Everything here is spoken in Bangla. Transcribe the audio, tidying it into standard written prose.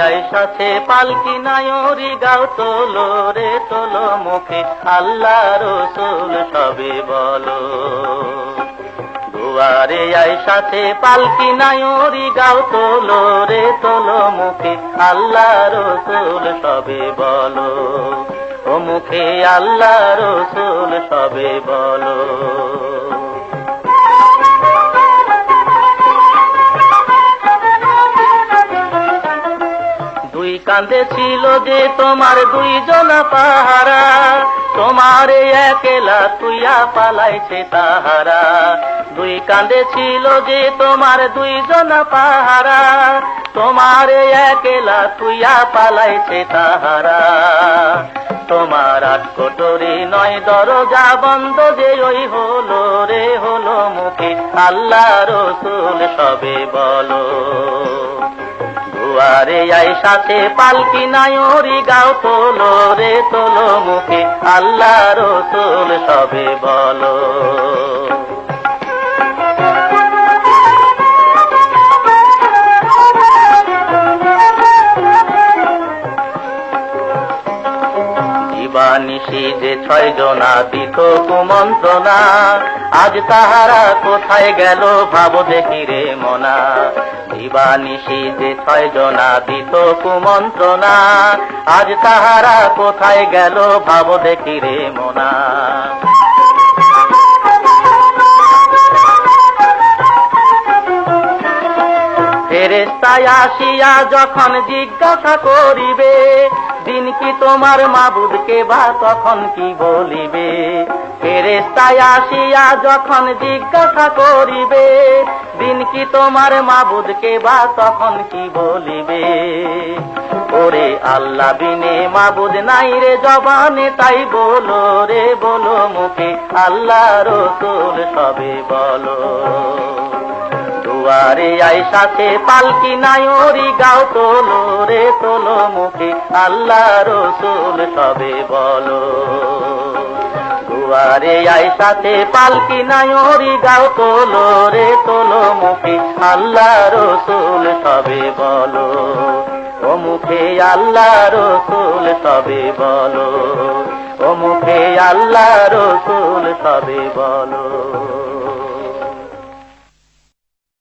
আইসাছে পালকি নায়রি গাও তোলো রে তোলো মুখে আল্লাহ রসুল সবে বলো। দুয়ারে আইসাছে পালকি নায়রি গাও তোলো রে তোলো মুখে আল্লাহ রসুল সবে বলো। ও মুখে আল্লাহ রসুল সবে বলো। দুই কাঁধে ছিল যে তোমার দুইজন পাহারা, তোমারে একেলা তুইয়া পালাইছে তাহারা। দুই কাঁধে ছিল যে তোমার দুইজন পাহারা, তোমারে একেলা তুইয়া পালাইছে তাহারা। তোমার আট কোটরি নয় দরজা বন্ধ যে ওই হলো রে হলো মুখে আল্লাহ রসুল সবে বলো। দুয়ারে আইসাছে পালকি নায়রি গাও তোলো রে তোলো মুখে আল্লাহ রসুল সবে বলো। দিবানিশি যে 6 জনা দিত কুমন্ত্রণা, আজ তাহারা কোথায় গেল ভাব দেখি রে মনা। দিবানিশি যে 6 জনা দিত কুমন্ত্রণা, আজ তাহারা কোথায় গেল ভাব দেখি রে মনা। ফেরেশতায় আসিয়া যখন জিজ্ঞাসা করিবে, দিন কি তোমার মাবুদকে বা তখন কি বলিবে। ফেরেশতায় আসিয়া যখন জিজ্ঞাসা করিবে, দিন কি তোমার মাবুদকে বা তখন কি বলিবে। ওরে আল্লাহ বিনে মাবুদ নাই রে জবানে, তাই বলো রে বলো মুখে আল্লাহ রসুল সবে বলো। দুয়ারে আইসাছে পালকি নায়রি গাও তোলো রে তোলো মুখে আল্লাহ রসুল সবে বলো। দুয়ারে আইসাছে পালকি নায়রি গাও তোলো রে তোলো মুখে আল্লাহ রসুল সবে বলো। ও মুখে আল্লাহ রসুল সবে বলো। ও মুখে আল্লাহ রসুল সবে বলো।